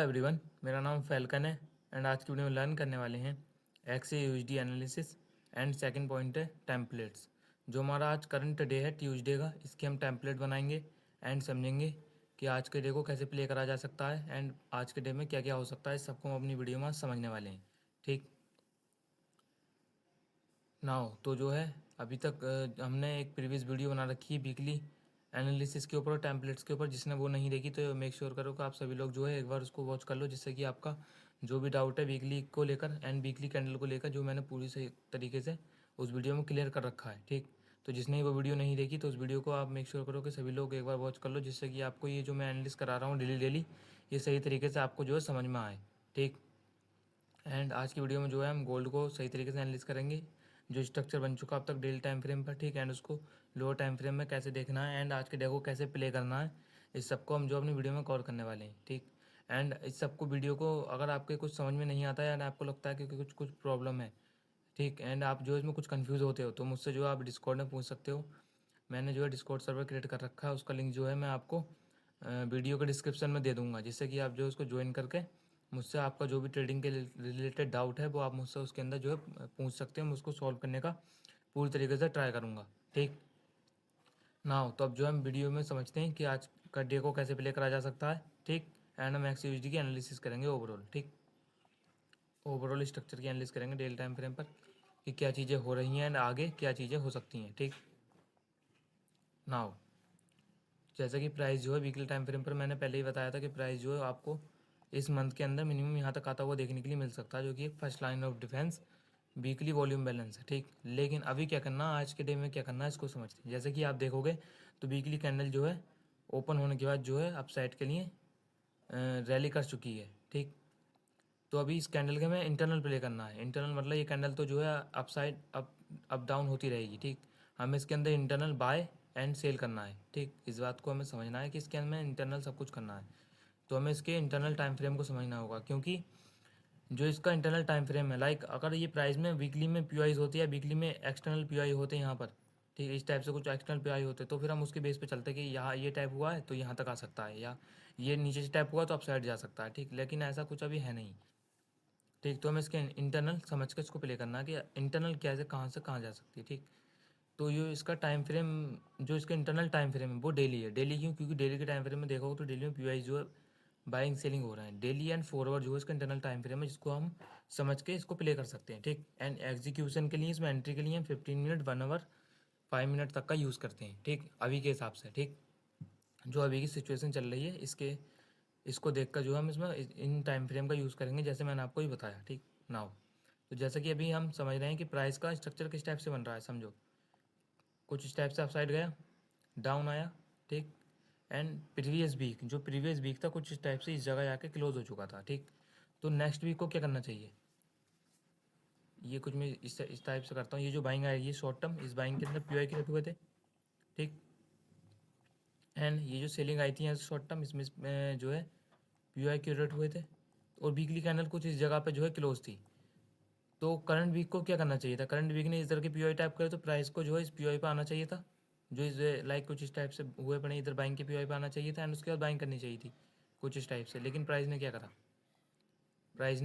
Everyone, मेरा नाम falcon है एंड आज की वीडियो में लर्न करने वाले हैं x USD analysis and second point है टेम्पलेट्स। जो हमारा आज करंट डे है ट्यूसडे का, इसके हम टेम्पलेट बनाएंगे एंड समझेंगे कि आज के डे को कैसे प्ले करा जा सकता है एंड आज के डे में क्या क्या हो सकता है। सबको हम अपनी वीडियो में समझने वाले हैं। ठीक नाउ तो जो है अभी तक हमने एक प्रीवियस वीडियो बना रखी है वीकली एनालिसिस के ऊपर, टेम्पलेट्स के ऊपर। जिसने वो नहीं देखी तो मेक श्योर करो कि आप सभी लोग जो है एक बार उसको वॉच कर लो, जिससे कि आपका जो भी डाउट है वीकली को लेकर एंड वीकली कैंडल को लेकर, जो मैंने पूरी सही तरीके से उस वीडियो में क्लियर कर रखा है। ठीक, तो जिसने वो वीडियो नहीं देखी तो उस वीडियो को आप मेक श्योर करो कि सभी लोग एक बार वॉच कर लो, जिससे कि आपको ये जो मैं एनालिस करा रहा हूँ डेली डेली, ये सही तरीके से आपको जो है समझ में आए। ठीक, एंड आज की वीडियो में जो है हम गोल्ड को सही तरीके से एनालिस करेंगे, जो स्ट्रक्चर बन चुका अब तक डेली टाइम फ्रेम पर। ठीक, एंड उसको लोअर टाइम फ्रेम में कैसे देखना है एंड आज के डे को कैसे प्ले करना है, इस सबको हम जो अपनी वीडियो में कवर करने वाले हैं। ठीक, एंड इस सबको वीडियो को अगर आपके कुछ समझ में नहीं आता है एंड आपको लगता है कि कुछ कुछ प्रॉब्लम है, ठीक, एंड आप जो इसमें कुछ कन्फ्यूज़ होते हो, तो मुझसे जो आप डिस्कॉर्ड में पूछ सकते हो। मैंने जो है डिस्कॉर्ड सर्वर क्रिएट कर रखा है, उसका लिंक जो है मैं आपको वीडियो के डिस्क्रिप्शन में दे दूंगा, जिससे कि आप जो है उसको ज्वाइन करके मुझसे आपका जो भी ट्रेडिंग के रिलेटेड डाउट है वो आप मुझसे उसके अंदर जो है पूछ सकते हैं। मैं उसको सॉल्व करने का पूरी तरीके से ट्राई करूँगा। ठीक नाउ तो अब जो हम वीडियो में समझते हैं कि आज का डे को कैसे प्ले करा जा सकता है। ठीक, एंड हम एक्सयूएसडी की एनालिसिस करेंगे ओवरऑल। ठीक, ओवरऑल स्ट्रक्चर की एनालिसिस करेंगे डेली टाइम फ्रेम पर कि क्या चीज़ें हो रही हैं एंड आगे क्या चीज़ें हो सकती हैं। ठीक नाउ जैसा कि प्राइस जो है वीकली टाइम फ्रेम पर मैंने पहले ही बताया था कि प्राइस जो है आपको इस मंथ के अंदर मिनिमम यहाँ तक आता हुआ देखने के लिए मिल सकता है, जो कि first line of defence weekly volume balance है। ठीक, लेकिन अभी क्या करना, आज के डे में क्या करना है इसको समझते हैं। जैसे कि आप देखोगे तो वीकली कैंडल जो है ओपन होने के बाद जो है अपसाइड के लिए रैली कर चुकी है। ठीक, तो अभी इस कैंडल के हमें इंटरनल प्ले करना है। इंटरनल मतलब ये कैंडल तो जो है अपसाइड अप डाउन होती रहेगी। ठीक, हमें इसके अंदर इंटरनल बाय एंड सेल करना है। ठीक, इस बात को हमें समझना है कि इसके अंदर इंटरनल सब कुछ करना है, तो हमें इसके इंटरनल टाइम फ्रेम को समझना होगा। क्योंकि जो इसका इंटरनल टाइम फ्रेम है, लाइक अगर ये प्राइस में वीकली में पीआईज होती है, वीकली में एक्सटर्नल पीआई होते हैं यहाँ पर, ठीक, इस टाइप से कुछ एक्सटर्नल पीआई होते हैं, तो फिर हम उसके बेस पे चलते हैं कि यहाँ ये टाइप हुआ है तो यहाँ तक आ सकता है, या ये नीचे से टाइप हुआ तो अपसाइड जा सकता है। ठीक, लेकिन ऐसा कुछ अभी है नहीं। ठीक, तो हमें इसके इंटरनल समझ के इसको प्ले करना है कि इंटरनल क्या है, कहाँ से कहाँ जा सकती है। ठीक, तो ये इसका टाइम फ्रेम, जो इसका इंटरनल टाइम फ्रेम है वो डेली है। डेली क्यों? क्योंकि डेली के टाइम फ्रेम में देखोगे तो डेली में पीआई जो है बाइंग सेलिंग हो रहा है। डेली एंड फॉरवर्ड जो है इसका इंटरनल टाइम फ्रेम है, जिसको हम समझ के इसको प्ले कर सकते हैं। ठीक, एंड एग्जीक्यूशन के लिए, इसमें एंट्री के लिए हम 15 मिनट, 1 आवर, 5 मिनट तक का यूज़ करते हैं। ठीक, अभी के हिसाब से। ठीक, जो अभी की सिचुएशन चल रही है इसको देखकर जो हम इसमें इन टाइम फ्रेम का यूज़ करेंगे, जैसे मैंने आपको ही बताया। ठीक नाउ तो जैसे कि अभी हम समझ रहे हैं कि प्राइस का स्ट्रक्चर किस टाइप से बन रहा है। समझो, कुछ इस टाइप से अपसाइड गया, डाउन आया। ठीक, एंड प्रीवियस वीक था कुछ इस टाइप से इस जगह आके क्लोज हो चुका था। ठीक, तो नेक्स्ट वीक को क्या करना चाहिए, ये कुछ मैं इस टाइप से करता हूँ। ये जो बाइंग आई, ये शॉर्ट टर्म, इस बाइंग के अंदर पीआई के रखे हुए थे। ठीक, एंड ये जो सेलिंग आई थी यहाँ से शॉर्ट टर्म, इसमें जो है पीआई के रेट हुए थे, और वीकली कैंडल कुछ इस जगह पे जो है क्लोज थी। तो करंट वीक को क्या करना चाहिए था, करंट वीक ने इस तरह की पीओआई टाइप करे तो प्राइस को जो है इस पीओआई पे आना चाहिए था, जो इस लाइक कुछ इस टाइप से हुए पड़े इधर बाइंग के पीओआई पे आना चाहिए था, एंड उसके बाद बाइंग करनी चाहिए थी कुछ इस टाइप से। लेकिन प्राइस ने क्या करा, प्राइस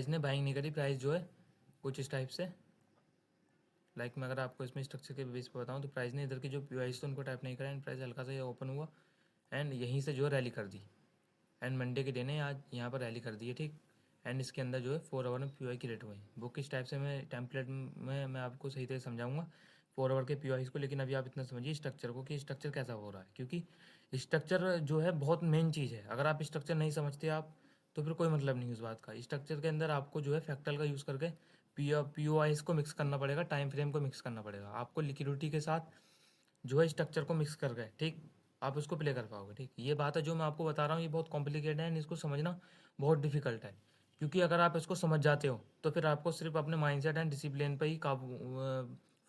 ने बाइंग नहीं करी। प्राइस जो है कुछ इस टाइप से, लाइक मैं अगर आपको इसमें स्ट्रक्चर के बेस पर बताऊँ तो प्राइस ने इधर की जो पीओआई थे उनको टाइप नहीं करा, एंड प्राइस हल्का सा ये ओपन हुआ एंड यहीं से जो है रैली कर दी, एंड मंडे के दिन ने आज यहाँ पर रैली कर दी है। ठीक, एंड इसके अंदर जो है 4 आवर में पी की रेट हुए हैं। वो किस टाइप से मैं टेम्पलेट में मैं आपको सही तरह समझाऊंगा 4 आवर के पी को। लेकिन अभी आप इतना समझिए स्ट्रक्चर को कि स्ट्रक्चर कैसा हो रहा है, क्योंकि स्ट्रक्चर जो है बहुत मेन चीज़ है। अगर आप स्ट्रक्चर नहीं समझते आप तो फिर कोई मतलब नहीं उस बात का। स्ट्रक्चर के अंदर आपको जो है फैक्टल का यूज़ करके पी को मिक्स करना पड़ेगा, टाइम फ्रेम को मिक्स करना पड़ेगा आपको, लिक्विडिटी के साथ जो है स्ट्रक्चर को मिक्स कर गए। ठीक, आप उसको प्ले कर पाओगे। ठीक, ये बात है जो मैं आपको बता रहा हूँ, ये बहुत कॉम्प्लिकेटेड है, इसको समझना बहुत डिफिकल्ट है। क्योंकि अगर आप इसको समझ जाते हो तो फिर आपको सिर्फ अपने माइंडसेट एंड डिसिप्लिन पर ही काबू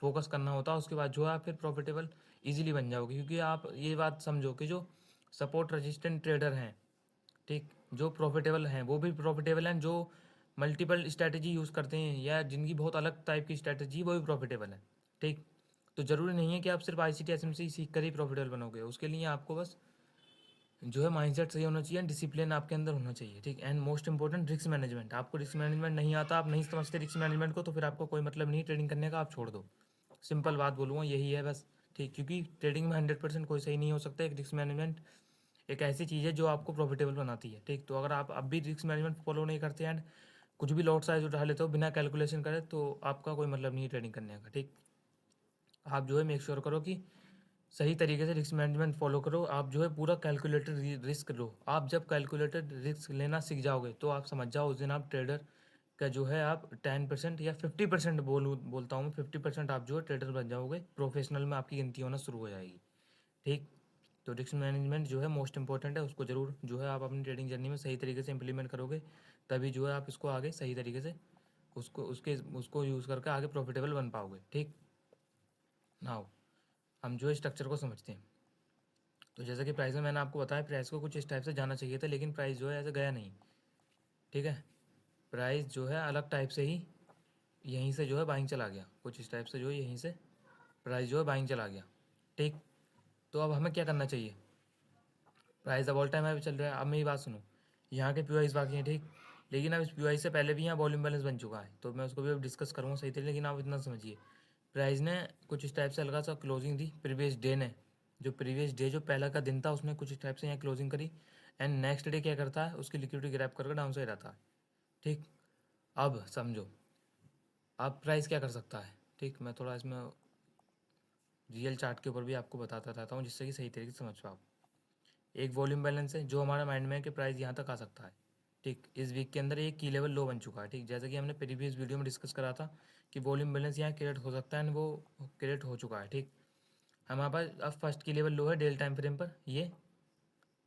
फोकस करना होता है। उसके बाद जो है आप फिर प्रॉफिटेबल इजीली बन जाओगे। क्योंकि आप ये बात समझो कि जो सपोर्ट रेजिस्टेंट ट्रेडर हैं, ठीक, जो प्रॉफिटेबल हैं वो भी प्रॉफिटेबल हैं, जो मल्टीपल स्ट्रैटेजी यूज़ करते हैं या जिनकी बहुत अलग टाइप की स्ट्रैटेजी, वो भी प्रॉफिटेबल है। ठीक, तो ज़रूरी नहीं है कि आप सिर्फ I C T S M C सीख कर ही प्रॉफिटेबल बनोगे। उसके लिए आपको बस जो है माइंडसेट सही होना चाहिए, डिसिप्लिन आपके अंदर होना चाहिए, ठीक। And most important risk management. आपको रिस्क मैनेजमेंट नहीं आता, आप नहीं समझते रिस्क मैनेजमेंट को, तो फिर आपको कोई मतलब नहीं ट्रेडिंग करने का, आप छोड़ दो। सिंपल बात बोलूँगा यही है बस, ठीक। क्योंकि ट्रेडिंग में 100% कोई सही नहीं हो सकता। एक रिस्क मैनेजमेंट एक ऐसी चीज़ है जो आपको प्रॉफिटेबल बनाती है, ठीक। तो अगर आप अब भी रिस्क मैनेजमेंट फॉलो नहीं करते एंड कुछ भी लॉट साइज उठा लेते हो बिना कैलकुलेशन करे, तो आपका कोई मतलब नहीं है ट्रेडिंग करने का, ठीक। आप जो है मेक श्योर करो कि सही तरीके से रिस्क मैनेजमेंट फॉलो करो। आप जो है पूरा कैलकुलेटेड रिस्क लो। आप जब कैलकुलेटेड रिस्क लेना सीख जाओगे तो आप समझ जाओ उस दिन आप ट्रेडर का जो है आप 10% या 50% बोलता हूँ मैं, 50% आप जो है ट्रेडर बन जाओगे, प्रोफेशनल में आपकी गिनती होना शुरू हो जाएगी, ठीक। तो रिस्क मैनेजमेंट जो है मोस्ट इंपॉर्टेंट है, उसको ज़रूर जो है आप अपनी ट्रेडिंग जर्नी में सही तरीके से इंप्लीमेंट करोगे, तभी जो है आप इसको आगे सही तरीके से उसको यूज़ करके आगे प्रॉफिटेबल बन पाओगे, ठीक। नाउ हम जो स्ट्रक्चर को समझते हैं। तो जैसे कि प्राइस में मैंने आपको बताया, प्राइस को कुछ इस टाइप से जाना चाहिए था, लेकिन प्राइस जो है ऐसे गया नहीं, ठीक है। प्राइस जो है अलग टाइप से ही यहीं से जो है बाइंग चला गया, कुछ इस टाइप से जो है यहीं से प्राइस जो है बाइंग चला गया, ठीक। तो अब हमें क्या करना चाहिए, प्राइस अब ऑल टाइम हाई पे चल रहा है। अब मेरी बात सुनो, यहाँ के पी बाकी हैं, ठीक। लेकिन अब इस पी से पहले भी यहाँ वॉल्यूम बैलेंस बन चुका है, तो मैं उसको भी अब डिस्कस करूँगा सही तरीके। लेकिन आप इतना समझिए, प्राइस ने कुछ इस टाइप से हल्का सा क्लोजिंग दी प्रीवियस डे ने, जो प्रीवियस डे जो पहला का दिन था उसने कुछ इस टाइप से यहाँ क्लोजिंग करी, एंड नेक्स्ट डे क्या करता है, उसकी लिक्विडिटी ग्रैब करके डाउन साइड आता है, ठीक। अब समझो, अब प्राइस क्या कर सकता है, ठीक। मैं थोड़ा इसमें रियल चार्ट के ऊपर भी आपको बताता रहता हूँ जिससे कि सही तरीके से समझ पाओ। एक वॉल्यूम बैलेंस है जो हमारे माइंड में है कि प्राइस यहाँ तक आ सकता है, ठीक। इस वीक के अंदर एक की लेवल लो बन चुका है, ठीक। जैसा कि हमने प्रीवियस वीडियो में डिस्कस करा था कि वॉल्यूम बैलेंस यहाँ क्रिएट हो सकता है, वो क्रिएट हो चुका है, ठीक। हमारे पास अब फर्स्ट की लेवल लो है डेल टाइम फ्रेम पर, ये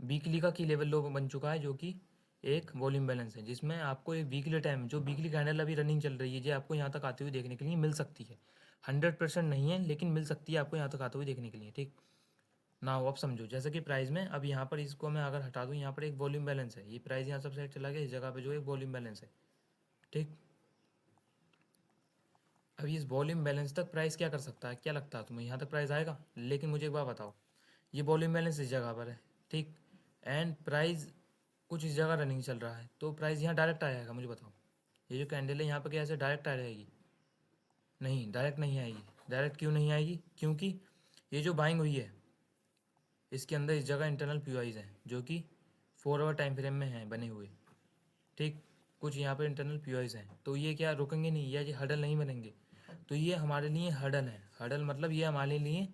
वीकली का की लेवल लो बन चुका है, जो कि एक वॉल्यूम बैलेंस है, जिसमें आपको एक वीकली टाइम जो वीकली कैंडल अभी रनिंग चल रही है, जो आपको यहाँ तक आते हुए देखने के लिए मिल सकती है। 100% नहीं है, लेकिन मिल सकती है आपको यहाँ तक आते हुए देखने के लिए, ठीक ना। अब समझो, जैसे कि प्राइस में अब यहाँ पर इसको मैं अगर हटा दूँ, यहाँ पर एक वॉल्यूम बैलेंस है, ये प्राइस यहाँ सब साइड चला गया, इस जगह पे जो एक वॉल्यूम बैलेंस है, ठीक। अभी इस वॉल्यूम बैलेंस तक प्राइस क्या कर सकता है, क्या लगता है तुम्हें, यहाँ तक प्राइस आएगा? लेकिन मुझे एक बात बताओ, ये वॉल्यूम बैलेंस इस जगह पर है, ठीक। एंड प्राइस कुछ इस जगह रनिंग चल रहा है, तो प्राइस यहाँ डायरेक्ट आ जाएगा, मुझे बताओ। ये जो कैंडल है यहाँ पर क्या ऐसे डायरेक्ट आ जाएगी? नहीं, डायरेक्ट नहीं आएगी। डायरेक्ट क्यों नहीं आएगी? क्योंकि ये जो बाइंग हुई है इसके अंदर इस जगह इंटरनल पीओआईज हैं जो कि 4 आवर टाइम फ्रेम में हैं बने हुए, ठीक। कुछ यहाँ पर इंटरनल पीओआईज हैं, तो ये क्या रुकेंगे नहीं, या ये हडल नहीं बनेंगे, तो ये हमारे लिए हडल है। हडल मतलब ये हमारे लिए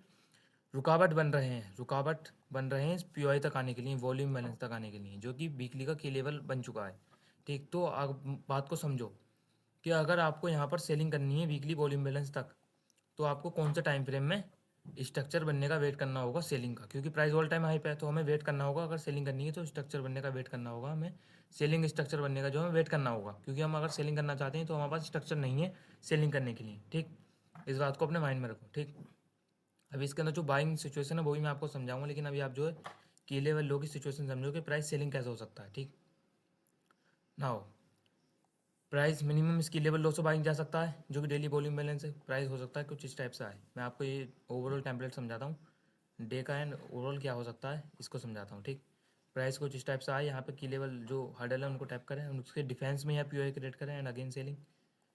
रुकावट बन रहे हैं, रुकावट बन रहे हैं इस पीओआई तक आने के लिए, वॉल्यूम बैलेंस तक आने के लिए, जो कि वीकली का की लेवल बन चुका है, ठीक। तो अब बात को समझो कि अगर आपको यहाँ पर सेलिंग करनी है वीकली वॉल्यूम बैलेंस तक, तो आपको कौन से टाइम फ्रेम में स्ट्रक्चर बनने का वेट करना होगा सेलिंग का, क्योंकि प्राइस ऑल टाइम हाई पे है, तो हमें वेट करना होगा। अगर सेलिंग करनी है तो स्ट्रक्चर बनने का वेट करना होगा हमें, सेलिंग स्ट्रक्चर बनने का जो हमें वेट करना होगा, क्योंकि हम अगर सेलिंग करना चाहते हैं तो हमारे पास स्ट्रक्चर नहीं है सेलिंग करने के लिए, ठीक। इस बात को अपने माइंड में रखो, ठीक। अभी इसके अंदर जो बाइंग सिचुएशन है वही मैं आपको समझाऊंगा, लेकिन अभी आप जो है की लेवल लो की सिचुएशन समझो कि प्राइस सेलिंग कैसे हो सकता है, ठीक। ना हो प्राइस मिनिमम इसकी लेवल लो से बाइंग जा सकता है, जो कि डेली वॉल्यूम बैलेंस है। प्राइस हो सकता है कुछ इस टाइप से आए, मैं आपको ये ओवरऑल टेम्पलेट समझाता हूँ, डे का एंड ओवरऑल क्या हो सकता है इसको समझाता हूँ, ठीक। प्राइस कुछ इस टाइप से आए, यहाँ पे की लेवल जो हर्डल है उनको टैप करें, उसके डिफेंस में यहाँ पीओआई क्रिएट करें एंड अगेन सेलिंग,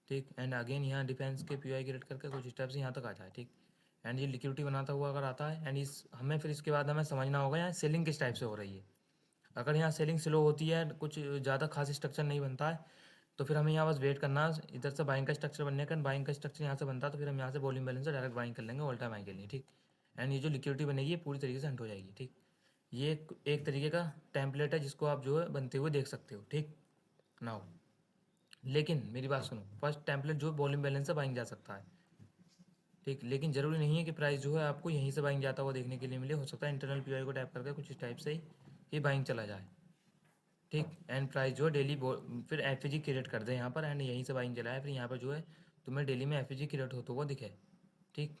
ठीक। एंड अगेन यहाँ डिफेंस के पीओआई क्रिएट करके कुछ इस टाइप से यहाँ तक आ जाए, ठीक। एंड ये लिक्विडिटी बनाता हुआ अगर आता है, एंड इस हमें फिर इसके बाद हमें समझना होगा यहाँ सेलिंग किस टाइप से हो रही है। अगर यहाँ सेलिंग स्लो होती है, कुछ ज़्यादा खास स्ट्रक्चर नहीं बनता है, तो फिर हमें यहाँ बस वेट करना है इधर से बाइंग का स्ट्रक्चर बनने का। बाइंग का स्ट्रक्चर यहाँ से बनता है तो फिर हम यहाँ से वॉल्यूम बैलेंस से डायरेक्ट बाइंग कर लेंगे ऑल टाइम बाइंग के लिए, ठीक। एंड ये जो लिक्विडिटी बनेगी ये पूरी तरीके से हंट हो जाएगी, ठीक। ये एक तरीके का टेम्पलेट है जिसको आप जो है बनते हुए देख सकते हो, ठीक। नाउ लेकिन मेरी बात सुनो, फर्स्ट टेम्पलेट जो वॉल्यूम बैलेंस से बाइंग जा सकता है, ठीक। लेकिन जरूरी नहीं है कि प्राइस जो है आपको यहीं से बाइंग जाता हुआ देखने के लिए मिले, हो सकता है इंटरनल पीआई को टैप करके कुछ इस टाइप से ही बाइंग चला जाए, ठीक। एंड प्राइस जो है डेली फिर एफ क्रिएट कर दे यहाँ पर, एंड यहीं से बाइंग चलाए, फिर यहाँ पर जो है तुम्हें डेली में एफ क्रिएट होता हुआ दिखे, ठीक।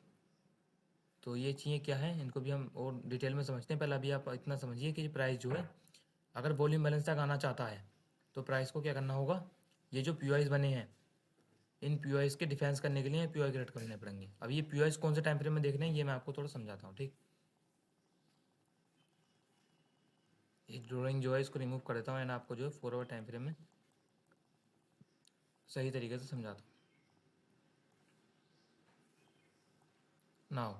तो ये चीज़ें क्या हैं इनको भी हम और डिटेल में समझते हैं। पहले अभी आप इतना समझिए कि प्राइस जो है अगर वॉल्यूम बैलेंस तक आना चाहता है तो प्राइस को क्या करना होगा, ये जो पी बने हैं इन पी के डिफेंस करने के लिए पी क्रिएट करने पड़ेंगे। अब ये पी कौन से टाइम फ्रेम में देखने हैं ये मैं आपको थोड़ा समझाता हूँ, ठीक। एक ड्राइंग जो है इसको रिमूव कर देता हूँ एंड आपको जो है 4 आवर टाइम फ्रेम में सही तरीके से समझाता हूँ। नाउ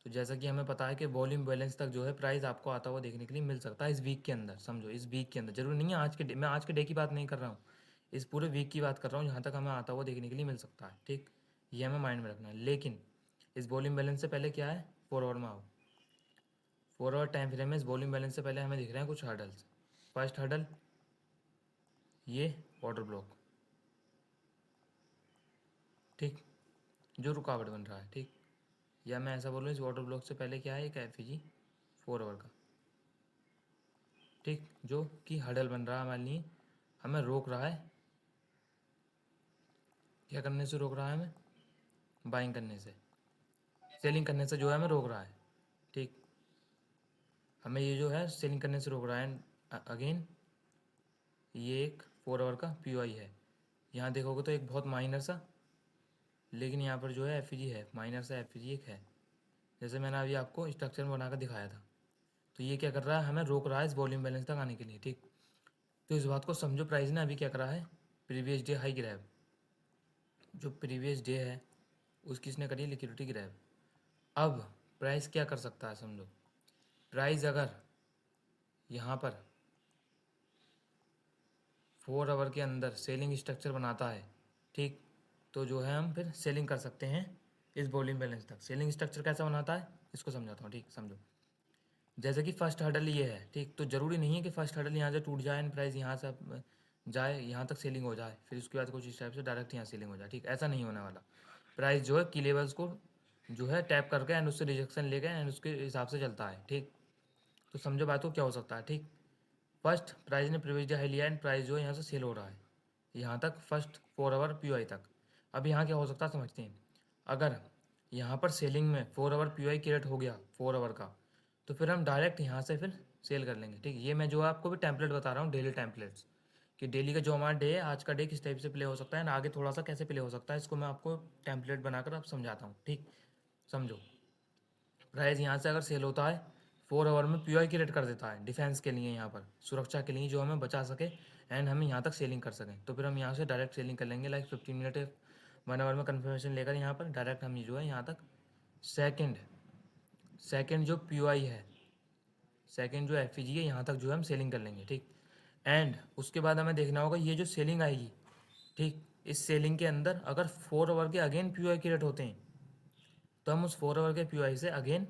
तो जैसा कि हमें पता है कि वॉल्यूम बैलेंस तक जो है प्राइस आपको आता हुआ देखने के लिए मिल सकता है इस वीक के अंदर। समझो इस वीक के अंदर, जरूरी नहीं है आज के डे, मैं आज के डे की बात नहीं कर रहा हूँ, इस पूरे वीक की बात कर रहा हूँ जहाँ तक हमें आता हुआ देखने के लिए मिल सकता है। ठीक, ये हमें माइंड में रखना है। लेकिन इस वॉल्यूम बैलेंस से पहले क्या है, 4 आवर में आओ। 4 आवर टाइम फ्रेम में इस वॉल्यूम बैलेंस से पहले हमें दिख रहे हैं कुछ हर्डल्स। फर्स्ट हर्डल ये ऑर्डर ब्लॉक, ठीक, जो रुकावट बन रहा है। ठीक, या मैं ऐसा बोलूँ इस ऑर्डर ब्लॉक से पहले क्या है, एक एफईजी 4 आवर का, ठीक, जो कि हर्डल बन रहा है हमारे लिए, हमें रोक रहा है। क्या करने से रोक रहा है हमें, बाइंग करने से, सेलिंग करने से जो है हमें रोक रहा है। ठीक, हमें ये जो है सेलिंग करने से रोक रहा है। अगेन ये एक 4 आवर का पीओआई है। यहाँ देखोगे तो एक बहुत माइनर सा, लेकिन यहाँ पर जो है एफईजी है, माइनर सा एफईजी एक है, जैसे मैंने अभी आपको स्ट्रक्चर में बनाकर दिखाया था। तो ये क्या कर रहा है, हमें रोक रहा है इस वॉल्यूम बैलेंस तक आने के लिए। ठीक, तो इस बात को समझो, प्राइस ने अभी क्या करा है, प्रीवियस डे हाई ग्रैब, जो प्रीवियस डे है उसकी इसने करी लिक्विडिटी ग्रैब। अब प्राइस क्या कर सकता है, समझो, प्राइस अगर यहाँ पर 4 आवर के अंदर सेलिंग स्ट्रक्चर बनाता है, ठीक, तो जो है हम फिर सेलिंग कर सकते हैं इस वॉल्यूम बैलेंस तक। सेलिंग स्ट्रक्चर कैसा बनाता है इसको समझाता हूँ। ठीक, समझो, जैसे कि फर्स्ट हर्डल ये है, ठीक, तो ज़रूरी नहीं है कि फर्स्ट हर्डल यहाँ से टूट जाए एंड प्राइस यहाँ से जाए, यहाँ तक सेलिंग हो जाए, फिर उसके बाद कुछ इस टाइप से डायरेक्ट यहाँ सेलिंग हो जाए। ठीक, ऐसा नहीं होने वाला। प्राइस जो है की लेवल्स को जो है टैप करके एंड उससे रिजेक्शन लेके एंड उसके हिसाब से चलता है। ठीक, तो समझो बात को क्या हो सकता है। ठीक, फर्स्ट प्राइस ने प्रीवियस डे हाई लिया एंड प्राइस जो है यहाँ से सेल हो रहा है यहाँ तक, फर्स्ट 4 आवर पीओआई तक। अब यहाँ क्या हो सकता है समझते हैं, अगर यहाँ पर सेलिंग में 4 आवर पीओआई क्रिएट हो गया 4 आवर का, तो फिर हम डायरेक्ट यहाँ से फिर सेल कर लेंगे। ठीक, ये मैं जो आपको भी टेम्पलेट बता रहा हूँ, डेली टेम्पलेट्स, कि डेली का जो हमारा डे है, आज का डे किस टाइप से प्ले हो सकता है ना आगे थोड़ा सा कैसे प्ले हो सकता है, इसको मैं आपको टेम्पलेट बनाकर अब समझाता हूँ। ठीक, समझो, प्राइस यहाँ से अगर सेल होता है 4 आवर में, पीओआई क्रिएट कर देता है डिफेंस के लिए, यहाँ पर सुरक्षा के लिए, जो हमें बचा सके एंड हम यहाँ तक सेलिंग कर सकें, तो फिर हम यहाँ से डायरेक्ट सेलिंग कर लेंगे। लाइक 15 मिनट 1 आवर में कन्फर्मेशन लेकर यहाँ पर डायरेक्ट हम जो है यहाँ तक सेकेंड जो पीओआई है, सेकेंड जो एफईजी है, यहाँ तक जो है हम सेलिंग कर लेंगे। ठीक, एंड उसके बाद हमें देखना होगा ये जो सेलिंग आएगी, ठीक, इस सेलिंग के अंदर अगर 4 आवर के अगेन पीओआई क्रिएट होते हैं, तो हम उस 4 आवर के पीओआई से अगेन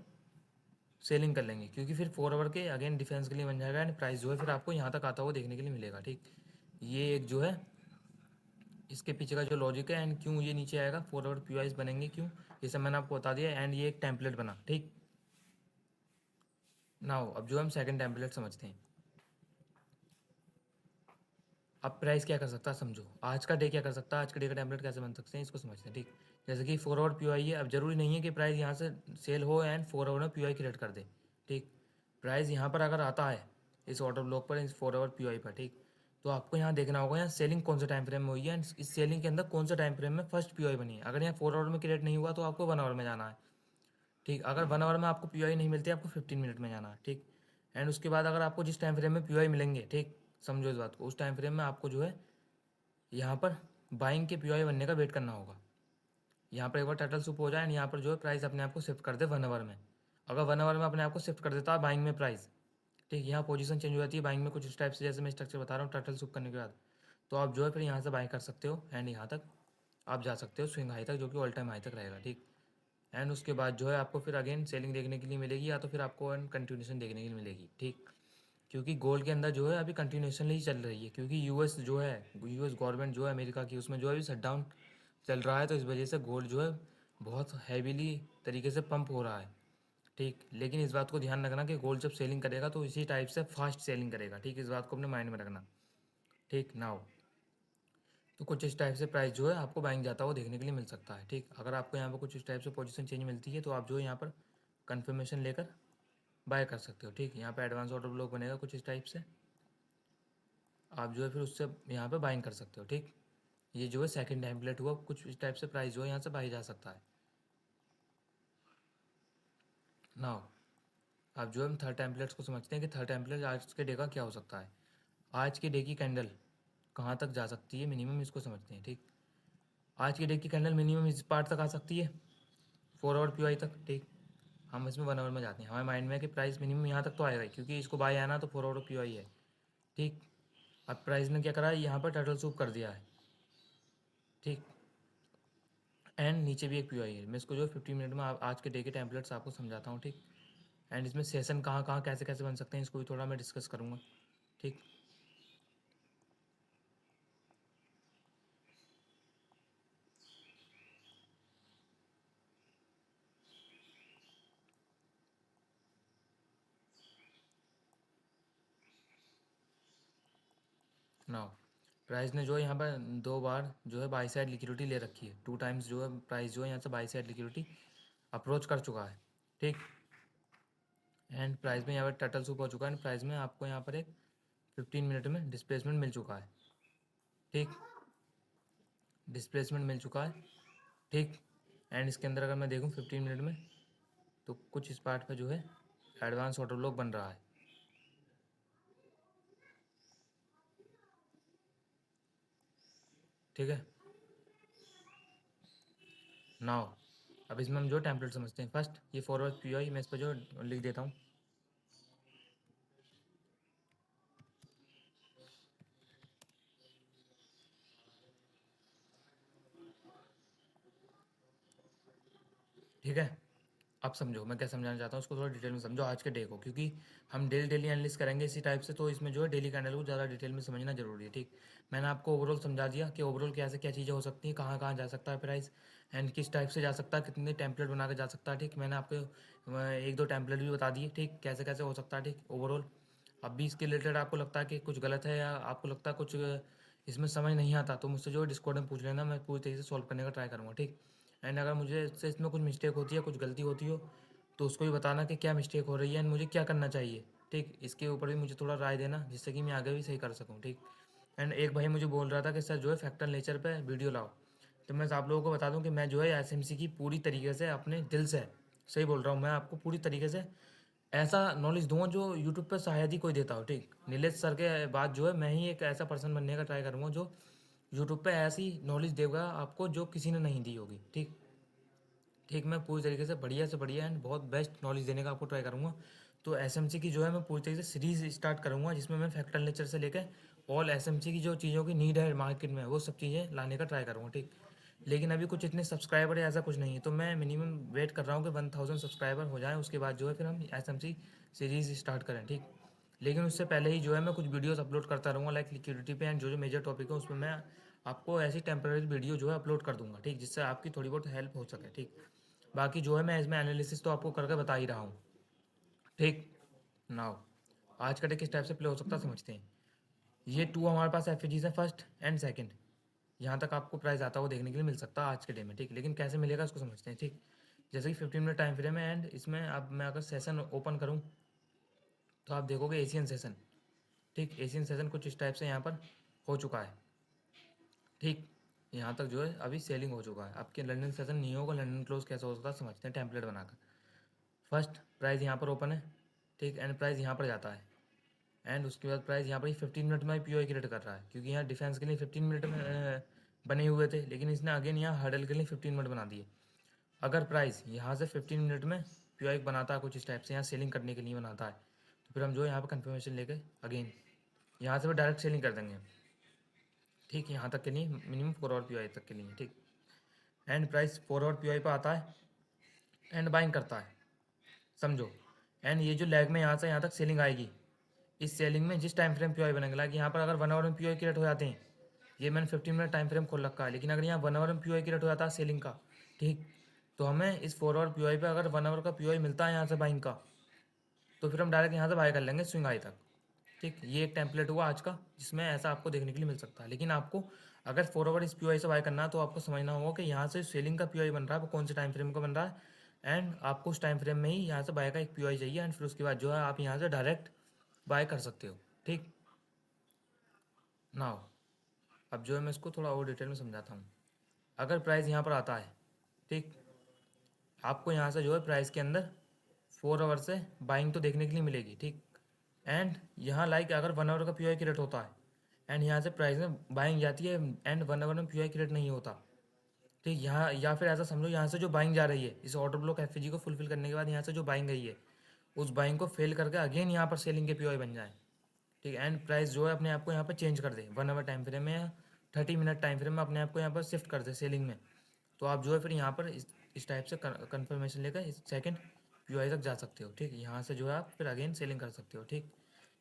सेलिंग कर लेंगे, क्योंकि फिर 4 आवर के अगेन डिफेंस के लिए बन जाएगा एंड प्राइस जो है फिर आपको यहाँ तक आता हुआ देखने के लिए मिलेगा। ठीक, ये एक जो है इसके पीछे का जो लॉजिक है एंड क्यों ये नीचे आएगा, 4 आवर पीओआईस बनेंगे क्यों, ये सब मैंने आपको बता दिया एंड ये एक टेम्पलेट बना। ठीक, नाउ अब जो हम सेकंड टेम्पलेट समझते हैं। अब प्राइस क्या कर सकता है, समझो आज का डे क्या कर सकता है, आज के डे का टेम्पलेट कैसे बन सकते हैं इसको समझते हैं। ठीक, जैसे कि 4 आवर पीओआई है, अब जरूरी नहीं है कि प्राइस यहाँ से सेल हो एंड 4 आवर में पीओआई क्रिएट कर दे। ठीक, प्राइस यहाँ पर अगर आता है इस ऑर्डर ब्लॉक पर, इस 4 आवर पीओआई पर, ठीक, तो आपको यहाँ देखना होगा यहाँ सेलिंग कौन से टाइम फ्रेम में हुई है एंड इस सेलिंग के अंदर कौन सा टाइम फ्रेम में फर्स्ट पीओआई बनी है। अगर यहाँ 4 आवर में क्रिएट नहीं हुआ तो आपको 1 आवर में जाना है। ठीक, अगर 1 आवर में आपको पीओआई नहीं मिलती, आपको 15 मिनट में जाना है। ठीक, एंड उसके बाद अगर आपको जिस टाइम फ्रेम में पीओआई मिलेंगे, ठीक, समझो इस बात को, उस टाइम फ्रेम में आपको जो है यहाँ पर बाइंग के पीओआई बनने का वेट करना होगा। यहाँ पर एक बार टर्टल सूप हो जाए एंड यहाँ पर जो है प्राइस अपने आप को शिफ्ट कर दे 1 आवर में। अगर 1 आवर में अपने आप को शिफ्ट कर देता है बाइंग में प्राइस, ठीक, यहाँ पोजीशन चेंज हो जाती है बाइंग में कुछ इस टाइप से, जैसे मैं स्ट्रक्चर बता रहा हूँ टर्टल सूप करने के बाद, तो आप जो है फिर यहाँ से बाई कर सकते हो एंड यहाँ तक आप जा सकते हो स्विंग हाई तक, जो कि ऑल टाइम हाई तक रहेगा। ठीक, एंड उसके बाद जो है आपको फिर अगेन सेलिंग देखने के लिए मिलेगी, या तो फिर आपको एंड कंटिन्यूशन देखने के लिए मिलेगी। ठीक, क्योंकि गोल्ड के अंदर जो है अभी कंटिन्यूशन ही चल रही है, क्योंकि यूएस जो है, यूएस गवर्नमेंट जो है अमेरिका की, उसमें जो है अभी शटडाउन चल रहा है, तो इस वजह से गोल्ड जो है बहुत हैवीली तरीके से पंप हो रहा है। ठीक, लेकिन इस बात को ध्यान रखना कि गोल्ड जब सेलिंग करेगा तो इसी टाइप से फास्ट सेलिंग करेगा। ठीक, इस बात को अपने माइंड में रखना। ठीक, नाउ तो कुछ इस टाइप से प्राइस जो है आपको बाइंग जाता हुआ देखने के लिए मिल सकता है। ठीक, अगर आपको यहाँ पर कुछ इस टाइप से पोजीशन चेंज मिलती है तो आप जो है यहाँ पर कन्फर्मेशन लेकर बाय कर सकते हो। ठीक, यहाँ पर एडवांस ऑर्डर ब्लॉक बनेगा कुछ इस टाइप से, आप जो है फिर उससे यहाँ पे बाइंग कर सकते हो। ठीक, ये जो है सेकंड टेम्पलेट हुआ, कुछ इस टाइप से प्राइस जो है यहाँ से बाई जा सकता है। नाउ अब जो हम थर्ड टेम्पलेट्स को समझते हैं कि थर्ड टेम्पलेट आज के डे का क्या हो सकता है। आज के डे की कैंडल कहाँ तक जा सकती है मिनिमम, इसको समझते हैं। ठीक, आज के डे की कैंडल मिनिमम इस पार्ट तक आ सकती है 4 आवर पी तक। ठीक, हम इसमें 1 आवर में जाते हैं। हमारे माइंड में है कि प्राइस मिनिमम यहाँ तक तो आएगा ही, क्योंकि इसको बाय आना तो 4 आवर पी है। ठीक, अब प्राइस ने क्या करा है, यहाँ पर टर्टल सूप कर दिया है। ठीक, एंड नीचे भी एक पी है। मैं इसको जो 15 मिनट में आज के डे के टेम्पलेट्स आपको समझाता हूँ। ठीक, एंड इसमें सेशन कहाँ कहाँ कैसे कैसे बन सकते हैं इसको भी थोड़ा मैं डिस्कस करूँगा। ठीक, नाउ प्राइस ने जो है यहाँ पर 2 बार जो है बाई साइड लिक्विडिटी ले रखी है। 2 टाइम्स जो है प्राइस जो है यहाँ से बाई साइड लिक्विडिटी अप्रोच कर चुका है। ठीक, एंड प्राइस में यहाँ पर टर्टल सूप हो चुका है। प्राइस में आपको यहाँ पर एक 15 मिनट में डिस्प्लेसमेंट मिल चुका है। ठीक, डिस्प्लेसमेंट मिल चुका है। ठीक, एंड इसके अंदर अगर मैं देखूँ 15 मिनट में, तो कुछ इस पार्ट पे जो है एडवांस ऑर्डर ब्लॉक बन रहा है। ठीक है, नाउ अब इसमें हम जो टेम्पलेट समझते हैं। फर्स्ट ये फॉरवर्ड पी आई मैं इस पर जो लिख देता हूँ। ठीक है, अब समझो मैं क्या समझाना चाहता हूँ, उसको थोड़ा डिटेल में समझो आज के डे को, क्योंकि हम डेली एनालिसिस करेंगे इसी टाइप से, तो इसमें जो है डेली कैंडल को ज़्यादा डिटेल में समझना जरूरी है। ठीक, मैंने आपको ओवरऑल समझा दिया कि ओवरऑल क्या से क्या चीज़ें हो सकती हैं, कहाँ कहाँ जा सकता है प्राइस, एंड किस टाइप से जा सकता है, कितने टेम्पलेट बना के जा सकता है। ठीक, मैंने आपको 1-2 टेम्पलेट भी बता दिए। ठीक, कैसे कैसे हो सकता है। ठीक, ओवरऑल अब भी इसके रिलेटेड आपको लगता है कि कुछ गलत है, या आपको लगता है कुछ इसमें समझ नहीं आता, तो मुझसे जो है डिस्कॉर्ड में पूछ लेना, मैं पूरी तरीके से सॉल्व करने का ट्राई करूँगा। ठीक, एंड अगर मुझे इससे इसमें कुछ मिस्टेक होती है, कुछ गलती होती हो, तो उसको भी बताना कि क्या मिस्टेक हो रही है एंड मुझे क्या करना चाहिए। ठीक, इसके ऊपर भी मुझे थोड़ा राय देना, जिससे कि मैं आगे भी सही कर सकूँ। ठीक, एंड एक भाई मुझे बोल रहा था कि सर जो है फैक्टर नेचर पे वीडियो लाओ, तो मैं आप लोगों को बता दूं कि मैं जो है एसएमसी की पूरी तरीके से अपने दिल से, सही बोल रहा हूँ, मैं आपको पूरी तरीके से ऐसा नॉलेज दूंगा जो यूट्यूब पर शायद ही कोई देता हो। ठीक, नीलेश सर के बाद जो है मैं ही एक ऐसा पर्सन बनने का ट्राई करूँगा जो यूट्यूब पे ऐसी नॉलेज देगा आपको जो किसी ने नहीं दी होगी। ठीक, ठीक, मैं पूरी तरीके से बढ़िया एंड बहुत बेस्ट नॉलेज देने का आपको ट्राई करूँगा। तो एसएमसी की जो है मैं पूरी तरीके से सीरीज स्टार्ट करूँगा, जिसमें मैं फैक्टर नेचर से लेकर ऑल एसएमसी की जो चीज़ों की नीड है मार्केट में, वो सब चीज़ें लाने का ट्राई करूँगा। ठीक, लेकिन अभी कुछ इतने सब्सक्राइबर है ऐसा कुछ नहीं है, तो मैं मिनिमम वेट कर रहा हूँ कि 1000 सब्सक्राइबर हो जाए, उसके बाद जो है फिर हम एसएमसी सीरीज़ स्टार्ट करें। ठीक, लेकिन उससे पहले ही जो है मैं कुछ वीडियोस अपलोड करता रहूँगा लाइक लिक्विडिटी पे, एंड जो जो मेजर टॉपिक है उसमें मैं आपको ऐसी टेम्पररी वीडियो जो है अपलोड कर दूँगा। ठीक, जिससे आपकी थोड़ी बहुत हेल्प हो सके। ठीक, बाकी जो है मैं इसमें एनालिसिस तो आपको करके बता ही रहा हूँ। ठीक, नाउ आज का डे किस टाइप से प्ले हो सकता है समझते हैं। ये 2 हमारे पास एफएजीज है, फर्स्ट एंड सेकंड। यहाँ तक आपको प्राइस आता हुआ देखने के लिए मिल सकता है आज के डे में। ठीक, लेकिन कैसे मिलेगा इसको समझते हैं। ठीक, जैसे कि 15 मिनट टाइम फ्रेम है, एंड इसमें अब मैं अगर सेशन ओपन करूँ तो आप देखोगे एशियन सेशन। ठीक, एशियन सेशन कुछ इस टाइप से यहाँ पर हो चुका है। ठीक, यहाँ तक जो है अभी सेलिंग हो चुका है। आपके लंदन सेशन नहीं होगा, लंदन क्लोज कैसे हो सकता है समझते हैं टेम्पलेट बनाकर। फर्स्ट प्राइस यहाँ पर ओपन है। ठीक, एंड प्राइस यहाँ पर जाता है, एंड उसके बाद प्राइस यहाँ पर ही 15 मिनट में ही पी क्रिएट कर रहा है, क्योंकि यहाँ डिफेंस के लिए 15 मिनट में बने हुए थे, लेकिन इसने अगेन यहाँ हर्डल के लिए 15 मिनट बना दिए। अगर प्राइस यहाँ से 15 मिनट में पी बनाता है कुछ इस टाइप से, यहाँ सेलिंग करने के लिए बनाता है, तो फिर हम जो है यहाँ पर कन्फर्मेशन लेके अगेन यहाँ से भी डायरेक्ट सेलिंग कर देंगे। ठीक, यहाँ तक के लिए मिनिमम 4 आवर पी तक के लिए। ठीक, एंड प्राइस 4 आवर पी पर आता है एंड बाइंग करता है, समझो। एंड ये जो लैग में यहाँ से यहाँ तक सेलिंग आएगी, इस सेलिंग में जिस टाइम फ्रेम पी बनेगा, लाइक यहाँ पर अगर 1 आवर में पी क्रिएट हो जाते हैं, ये मैंने 15 मिनट टाइम फ्रेम खोल रखा है, लेकिन अगर यहाँ 1 आवर में पी क्रिएट हो जाता है सेलिंग का, ठीक, तो हमें इस 4 आवर पी पे अगर 1 आवर का पी मिलता है यहाँ से बाइंग का, तो फिर हम डायरेक्ट यहाँ से बाय कर लेंगे स्विंग आई तक। ठीक, ये एक टेम्पलेट हुआ आज का, जिसमें ऐसा आपको देखने के लिए मिल सकता है। लेकिन आपको अगर 4 आवर इस पी से बाय करना है, तो आपको समझना होगा कि यहाँ से सेलिंग का पी बन रहा है वो कौन से टाइम फ्रेम का बन रहा है, एंड आपको उस टाइम फ्रेम में ही यहाँ से बाय का एक पी चाहिए, एंड फिर उसके बाद जो है आप यहाँ से डायरेक्ट बाय कर सकते हो। ठीक, नाउ अब जो है मैं इसको थोड़ा और डिटेल में समझाता हूँ। अगर प्राइस यहाँ पर आता है, ठीक, आपको यहाँ से जो है प्राइस के अंदर 4 आवर से बाइंग तो देखने के लिए मिलेगी, ठीक। एंड यहाँ लाइक अगर 1 आवर का पी की रेट होता है एंड यहाँ से प्राइस में बाइंग जाती है एंड 1 आवर में पी की रेट नहीं होता, ठीक। यहाँ या फिर ऐसा समझो, यहाँ से जो बाइंग जा रही है इस ऑर्डर ब्लॉक एफ को फुलफिल करने के बाद यहाँ से जो बाइंग गई है उस बाइंग को फेल करके अगेन यहाँ पर सेलिंग के पी बन जाए, ठीक। एंड प्राइस जो है अपने आप को यहाँ पर चेंज कर दे 1 आवर टाइम फ्रेम में या 30 मिनट टाइम फ्रेम में अपने आप को यहाँ पर शिफ्ट कर दे सेलिंग में, तो आप जो है फिर यहाँ पर इस टाइप से कन्फर्मेशन लेकर इस सेकंड पी तक जा सकते हो, ठीक। यहाँ से जो है आप फिर अगेन सेलिंग कर सकते हो, ठीक।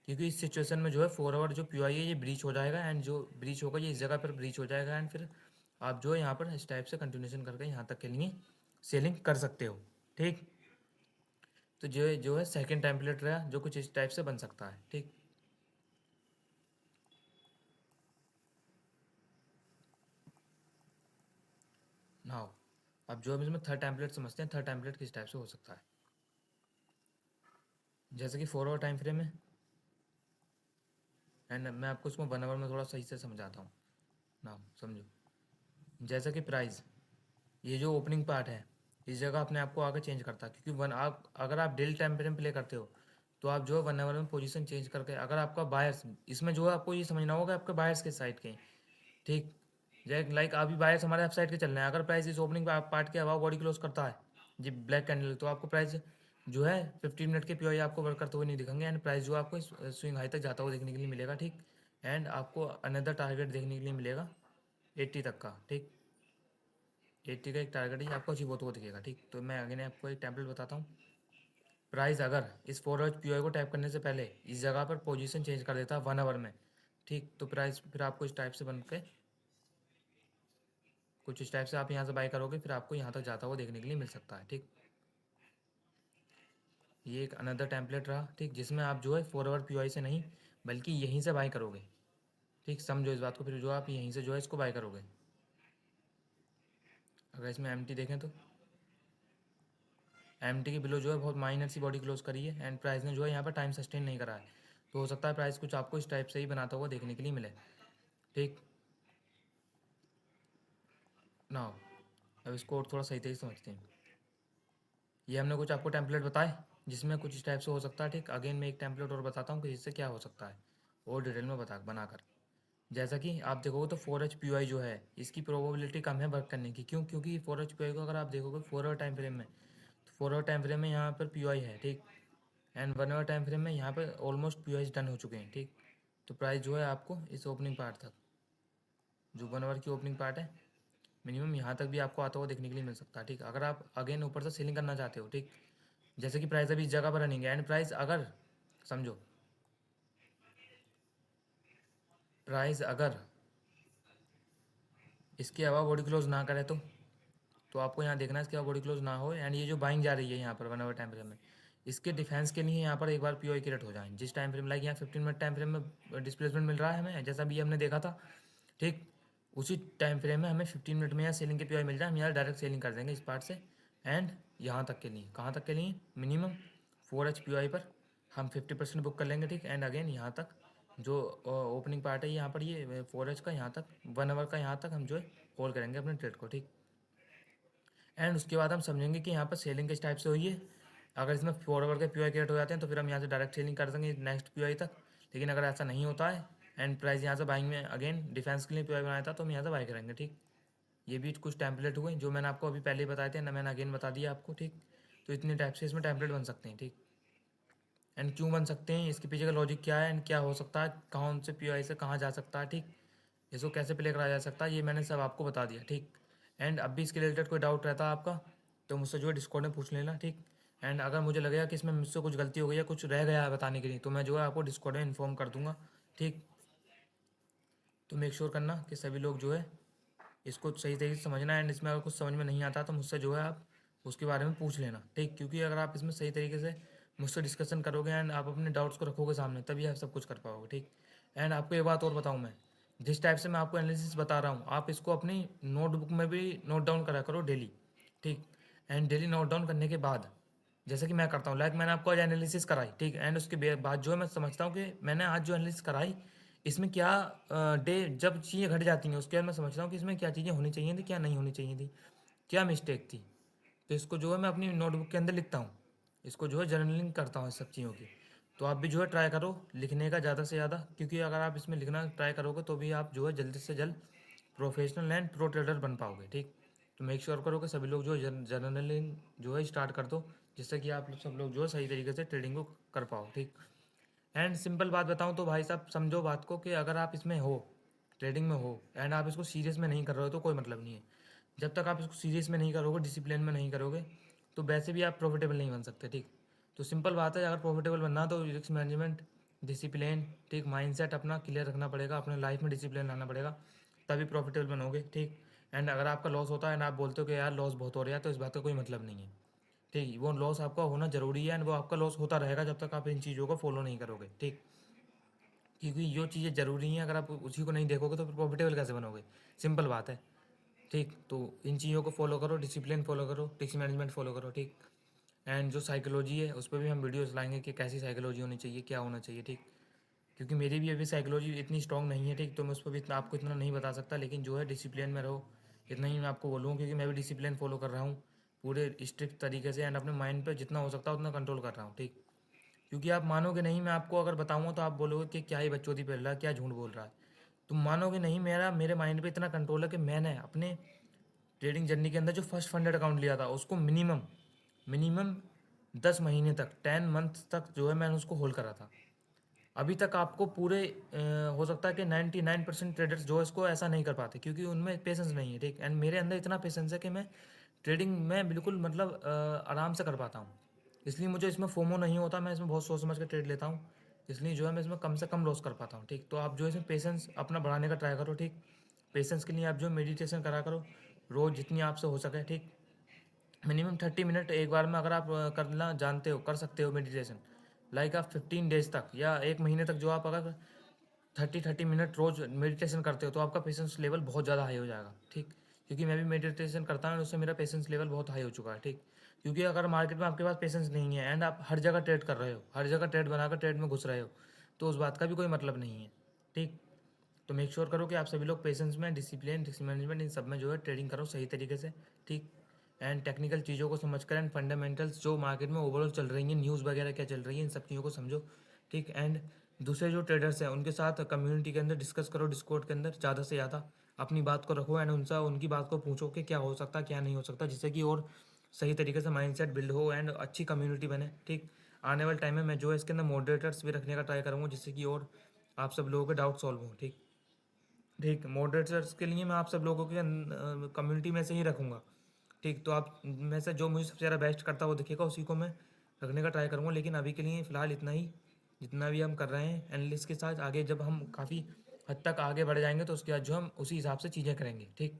क्योंकि इस सिचुएशन में जो है 4 आवर जो पी है ये ब्रीच हो जाएगा एंड जो ब्रीच होगा ये इस जगह पर ब्रीच हो जाएगा एंड फिर आप जो है यहाँ पर इस टाइप से कंटिन्यूशन करके यहाँ तक के लिए सेलिंग कर सकते हो, ठीक। तो जो है सेकंड टेम्पलेट रहा जो कुछ इस टाइप से बन सकता है, ठीक। नाउ अब जो हम इसमें थर्ड टेम्पलेट समझते हैं, थर्ड टेम्पलेट किस टाइप से हो सकता है। जैसे कि 4 आवर टाइम फ्रेम है एंड मैं आपको इसको 1 आवर में थोड़ा सही से समझाता हूँ। नाउ समझो, जैसा कि प्राइस ये जो ओपनिंग पार्ट है इस जगह अपने आप को आगे चेंज करता है, क्योंकि वन आप अगर आप डेली टाइम फ्रेम प्ले करते हो तो आप जो है 1 आवर में पोजीशन चेंज करके, अगर आपका बायर्स इसमें जो है आपको ये समझना होगा आपके बायर्स के साइड के, ठीक। लाइक अभी बायर्स हमारे अप साइड के चल रहे हैं, अगर प्राइस इस ओपनिंग पार्ट के अबाव बॉडी क्लोज करता है जी ब्लैक कैंडल, तो आपको प्राइस जो है 15 मिनट के पी आपको वर्क करते हुए नहीं दिखेंगे एंड प्राइस जो आपको स्विंग हाई तक जाता हुआ देखने के लिए मिलेगा, ठीक। एंड आपको अनदर टारगेट देखने के लिए मिलेगा 80 तक का, ठीक। 80 का एक टारगेट ही आपको अचीव होता हुआ दिखेगा, ठीक। तो मैं आगे आपको एक टेम्पलेट बताता हूँ। प्राइस अगर इस फॉरवर्ड पी को टैप करने से पहले इस जगह पर पोजीशन चेंज कर देता है 1 आवर में, ठीक, तो प्राइस फिर आपको इस टाइप से बन के कुछ इस टाइप से आप यहाँ से बाय करोगे, फिर आपको यहाँ तक जाता हुआ देखने के लिए मिल सकता है, ठीक। ये एक अनदर टेम्पलेट रहा, ठीक, जिसमें आप जो है 4 आवर पी से नहीं बल्कि यहीं से बाय करोगे, ठीक। समझो इस बात को, फिर जो आप यहीं से जो है इसको बाय करोगे। अगर इसमें एम देखें तो एम के बिलो जो है बहुत माइनर सी बॉडी क्लोज करी है एंड प्राइस ने जो है यहाँ पर टाइम सस्टेन नहीं करा है, तो हो सकता है प्राइस कुछ आपको इस टाइप से ही बनाता हुआ देखने के लिए मिले, ठीक। नाउ अब इसको और थोड़ा सही तरीके से समझते हैं। ये हमने कुछ आपको टेम्पलेट बताए जिसमें कुछ इस टाइप से हो सकता है, ठीक। अगेन मैं एक टेम्पलेट और बताता हूँ कि इससे क्या हो सकता है और डिटेल में बनाकर। जैसा कि आप देखोगे तो 4H जो है इसकी प्रोबेबिलिटी कम है वर्क करने की, क्यों? क्योंकि 4H को अगर आप देखोगे 4 आवर टाइम फ्रेम में, तो 4 आवर टाइम फ्रेम में यहाँ पर पी है, ठीक। एंड 1 आवर टाइम फ्रेम में यहाँ पर ऑलमोस्ट पी डन हो चुके हैं, ठीक। तो प्राइस जो है आपको इस ओपनिंग पार्ट तक, जो 1 आवर की ओपनिंग पार्ट है, मिनिमम यहाँ तक भी आपको आता हुआ देखने के लिए मिल सकता है, ठीक। अगर आप अगेन ऊपर से सेलिंग करना चाहते हो, ठीक, जैसे कि प्राइस अभी इस जगह पर रनिंग है एंड प्राइस अगर समझो प्राइस अगर इसके अलावा बॉडी क्लोज ना करे तो आपको यहाँ देखना है इसके अलावा बॉडी क्लोज ना हो एंड ये जो बाइंग जा रही है यहाँ पर 1 आवर टाइम फ्रेम में, इसके डिफेंस के लिए यहाँ पर एक बार पी की रेट हो जाए जिस टाइम फ्रेम लाइक यहाँ 15 मिनट टाइम फ्रेम में डिस्प्लेसमेंट मिल रहा है हमें, जैसा भी हमने देखा था, ठीक। उसी टाइम फ्रेम में हमें 15 मिनट में यहाँ सेलिंग के पी मिल जाए, हम यहाँ डायरेक्ट सेलिंग कर देंगे इस पार्ट से एंड यहाँ तक के लिए, कहाँ तक के लिए, मिनिमम 4H पर हम 50% बुक कर लेंगे, ठीक। एंड अगेन यहाँ तक जो ओपनिंग पार्ट है यहाँ पर ये 4H का यहाँ तक 1 आवर का यहाँ तक हम जो है होल्ड करेंगे अपने ट्रेड को, ठीक। एंड उसके बाद हम समझेंगे कि यहाँ पर सेलिंग किस टाइप से हुई है। अगर इसमें 4 आवर के पी क्रिएट हो जाते हैं तो फिर हम यहाँ से डायरेक्ट सेलिंग कर देंगे नेक्स्ट पी तक, लेकिन अगर ऐसा नहीं होता है एंड प्राइस यहाँ से बाइंग में अगेन डिफेंस के लिए पी बनाया था तो हम यहाँ से बाई करेंगे, ठीक। ये भी कुछ टेम्पलेट हुए जो मैंने आपको अभी पहले बताए थे ना, मैंने अगेन बता दिया आपको, ठीक। तो इतने टाइप से इसमें टेम्पलेट बन सकते हैं, ठीक। एंड क्यों बन सकते हैं, इसके पीछे का लॉजिक क्या है एंड क्या हो सकता है, कौन से पी से कहाँ जा सकता है, ठीक। इसको कैसे प्ले कराया जा सकता है ये मैंने सब आपको बता दिया, ठीक। एंड अब भी इसके रिलेटेड कोई डाउट रहता है आपका तो मुझसे जो है डिस्कॉर्ड में पूछ लेना, ठीक। एंड अगर मुझे लगेगा कि इसमें मुझसे कुछ गलती हो गई है, कुछ रह गया है बताने के लिए, तो मैं जो है आपको डिस्कॉर्ड में इन्फॉर्म कर दूंगा, ठीक। तो मेक श्योर करना कि सभी लोग जो है इसको सही तरीके से समझना एंड इसमें अगर कुछ समझ में नहीं आता तो मुझसे जो है आप उसके बारे में पूछ लेना, ठीक। क्योंकि अगर आप इसमें सही तरीके से मुझसे डिस्कशन करोगे एंड आप अपने डाउट्स को रखोगे सामने तभी आप सब कुछ कर पाओगे, ठीक। एंड आपको एक बात और बताऊँ मैं, जिस टाइप से मैं आपको एनालिसिस बता रहा हूँ आप इसको अपनी नोटबुक में भी नोट डाउन करा करो डेली, ठीक। एंड डेली नोट डाउन करने के बाद जैसे कि मैं करता हूँ, लाइक मैंने आपको आज एनालिसिस कराई, ठीक। एंड उसके बाद जो है मैं समझता हूँ कि मैंने आज जो एनालिसिस कराई इसमें क्या डे जब चीज़ें घट जाती हैं उसके बाद मैं समझता हूँ कि इसमें क्या चीज़ें होनी चाहिए थी, क्या नहीं होनी चाहिए थी, क्या मिस्टेक थी, तो इसको जो है मैं अपनी नोटबुक के अंदर लिखता हूँ इसको जो है जर्नलिंग करता हूँ इस सब चीज़ों की। तो आप भी जो है ट्राई करो लिखने का ज़्यादा से ज़्यादा, क्योंकि अगर आप इसमें लिखना ट्राई करोगे तो भी आप जो है जल्द से जल्द प्रोफेशनल एंड प्रो ट्रेडर बन पाओगे, ठीक। तो मेक श्योर करो कि सभी लोग जो है जर्नलिंग जो है स्टार्ट कर दो, जिससे कि आप सब लोग जो है सही तरीके से ट्रेडिंग को कर पाओ, ठीक। एंड सिंपल बात बताऊँ तो भाई साहब समझो बात को कि अगर आप इसमें हो, ट्रेडिंग में हो, एंड आप इसको सीरियस में नहीं कर रहे हो तो कोई मतलब नहीं है। जब तक आप इसको सीरियस में नहीं करोगे, डिसिप्लिन में नहीं करोगे, तो वैसे भी आप प्रॉफिटेबल नहीं बन सकते, ठीक। तो सिंपल बात है, अगर प्रॉफिटेबल बनना तो रिस्क मैनेजमेंट, डिसिप्लिन, ठीक, माइंडसेट अपना क्लियर रखना पड़ेगा, अपने लाइफ में डिसिप्लिन लाना पड़ेगा, तभी प्रॉफिटेबल बनोगे, ठीक। एंड अगर आपका लॉस होता है एंड आप बोलते हो कि यार लॉस बहुत हो रहा है, तो इस बात का कोई मतलब नहीं है, ठीक। वो लॉस आपका होना जरूरी है एंड वो आपका लॉस होता रहेगा जब तक आप इन चीज़ों को फॉलो नहीं करोगे, ठीक। क्योंकि जो चीज़ें ज़रूरी हैं, अगर आप उसी को नहीं देखोगे तो फिर प्रॉफिटेबल कैसे बनोगे, सिंपल बात है, ठीक। तो इन चीज़ों को फॉलो करो, डिसिप्लिन फॉलो करो, रिस्क मैनेजमेंट फॉलो करो, ठीक। एंड जो साइकोलॉजी है उस पर भी हम वीडियोस लाएंगे कि कैसी साइकोलॉजी होनी चाहिए, क्या होना चाहिए, ठीक। क्योंकि मेरी भी अभी साइकोलॉजी इतनी स्ट्रॉन्ग नहीं है, ठीक। तो मैं उस पर भी इतना आपको इतना नहीं बता सकता, लेकिन जो है डिसिप्लिन में रहो, इतना ही मैं आपको बोलूँ, क्योंकि मैं भी डिसिप्लिन फॉलो कर रहा हूँ पूरे स्ट्रिक्ट तरीके से, एंड अपने माइंड पर जितना हो सकता है उतना कंट्रोल कर रहा हूँ, ठीक। क्योंकि आप मानोगे नहीं, मैं आपको अगर बताऊँगा तो आप बोलोगे कि क्या ही बकचोदी पेल रहा है, क्या झूठ बोल रहा है। तुम मानोगे नहीं, मेरे माइंड पे इतना कंट्रोल है कि मैंने अपने ट्रेडिंग जर्नी के अंदर जो फर्स्ट फंडेड अकाउंट लिया था उसको मिनिमम मिनिमम 10 महीने तक, 10 मंथ तक जो है मैंने उसको होल्ड करा था। अभी तक आपको पूरे हो सकता है कि 99% ट्रेडर्स जो है इसको ऐसा नहीं कर पाते, क्योंकि उनमें पेशेंस नहीं है, ठीक। एंड मेरे अंदर इतना पेशेंस है कि मैं ट्रेडिंग में बिल्कुल मतलब आराम से कर पाता हूँ। इसलिए मुझे इसमें फोमो नहीं होता, मैं इसमें बहुत सोच समझ के ट्रेड लेता हूँ, इसलिए जो है मैं इसमें कम से कम लॉस कर पाता हूँ, ठीक। तो आप जो है इसमें पेशेंस अपना बढ़ाने का ट्राई करो, ठीक। पेशेंस के लिए आप जो मेडिटेशन करा करो रोज़ जितनी आपसे हो सके, ठीक। मिनिमम 30 मिनट एक बार में अगर आप करना जानते हो, कर सकते हो मेडिटेशन, लाइक आप 15 डेज तक या 1 महीने तक जो आप अगर 30-30 मिनट रोज़ मेडिटेशन करते हो तो आपका पेशेंस लेवल बहुत ज़्यादा हाई हो जाएगा, ठीक। क्योंकि मैं भी मेडिटेशन करता हूँ, उससे मेरा पेशेंस लेवल बहुत हाई हो चुका है, ठीक। क्योंकि अगर मार्केट में आपके पास पेशेंस नहीं है एंड आप हर जगह ट्रेड कर रहे हो, हर जगह ट्रेड बनाकर ट्रेड में घुस रहे हो, तो उस बात का भी कोई मतलब नहीं है, ठीक। तो मेक श्योर करो कि आप सभी लोग पेशेंस में, डिसिप्लिन, रिस्क मैनेजमेंट, इन सब में जो है ट्रेडिंग करो सही तरीके से, ठीक। एंड टेक्निकल चीज़ों को समझ कर एंड फंडामेंटल्स जो मार्केट में ओवरऑल चल रही हैं, न्यूज़ वगैरह क्या चल रही है, इन सब चीज़ों को समझो, ठीक। एंड दूसरे जो ट्रेडर्स हैं उनके साथ कम्युनिटी के अंदर डिस्कस करो, डिस्कॉर्ड के अंदर ज़्यादा से ज़्यादा अपनी बात को रखो एंड उनसे उनकी बात को पूछो कि क्या हो सकता है, क्या नहीं हो सकता, जिससे कि और सही तरीके से माइंडसेट बिल्ड हो एंड अच्छी कम्युनिटी बने, ठीक। आने वाले टाइम में मैं जो है इसके अंदर मॉडरेटर्स भी रखने का ट्राई करूँगा, जिससे कि और आप सब लोगों के डाउट सॉल्व हो, ठीक। ठीक, मॉडरेटर्स के लिए मैं आप सब लोगों के कम्युनिटी में से ही रखूँगा, ठीक। तो आप में से जो मुझे सबसे ज़्यादा बेस्ट करता है वो दिखेगा, उसी को मैं रखने का ट्राई करूँगा, लेकिन अभी के लिए फ़िलहाल इतना ही, जितना भी हम कर रहे हैं एनालिस्ट के साथ। आगे जब हम काफ़ी हद तक आगे बढ़ जाएंगे तो उसके बाद जो हम उसी हिसाब से चीज़ें करेंगे, ठीक।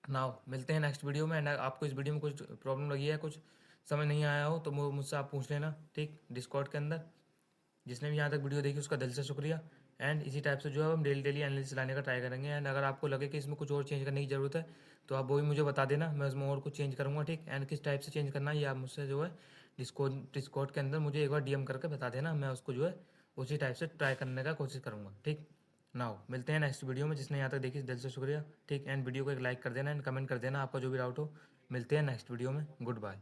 नाउ मिलते हैं नेक्स्ट वीडियो में, एंड आपको इस वीडियो में कुछ प्रॉब्लम लगी है, कुछ समझ नहीं आया हो तो मुझसे आप पूछ लेना, ठीक, डिस्कॉर्ड के अंदर। जिसने भी यहाँ तक वीडियो देखी उसका दिल से शुक्रिया। एंड इसी टाइप से जो है हम डेली डेली एनालिसिस लाने का ट्राई करेंगे, एंड अगर आपको लगे कि इसमें कुछ और चेंज करने की ज़रूरत है तो आप वो भी मुझे बता देना, मैं उसमें और कुछ चेंज करूँगा, ठीक। एंड किस टाइप से चेंज करना है ये आप मुझसे जो है डिस्कॉर्ड के अंदर मुझे एक बार डीएम करके बता देना, मैं उसको जो है उसी टाइप से ट्राई करने का कोशिश करूँगा, ठीक। नाउ मिलते हैं नेक्स्ट वीडियो में, जिसने यहाँ तक देखी दिल से शुक्रिया, ठीक। एंड वीडियो को एक लाइक कर देना एंड कमेंट कर देना आपका जो भी डाउट हो। मिलते हैं नेक्स्ट वीडियो में, गुड बाय।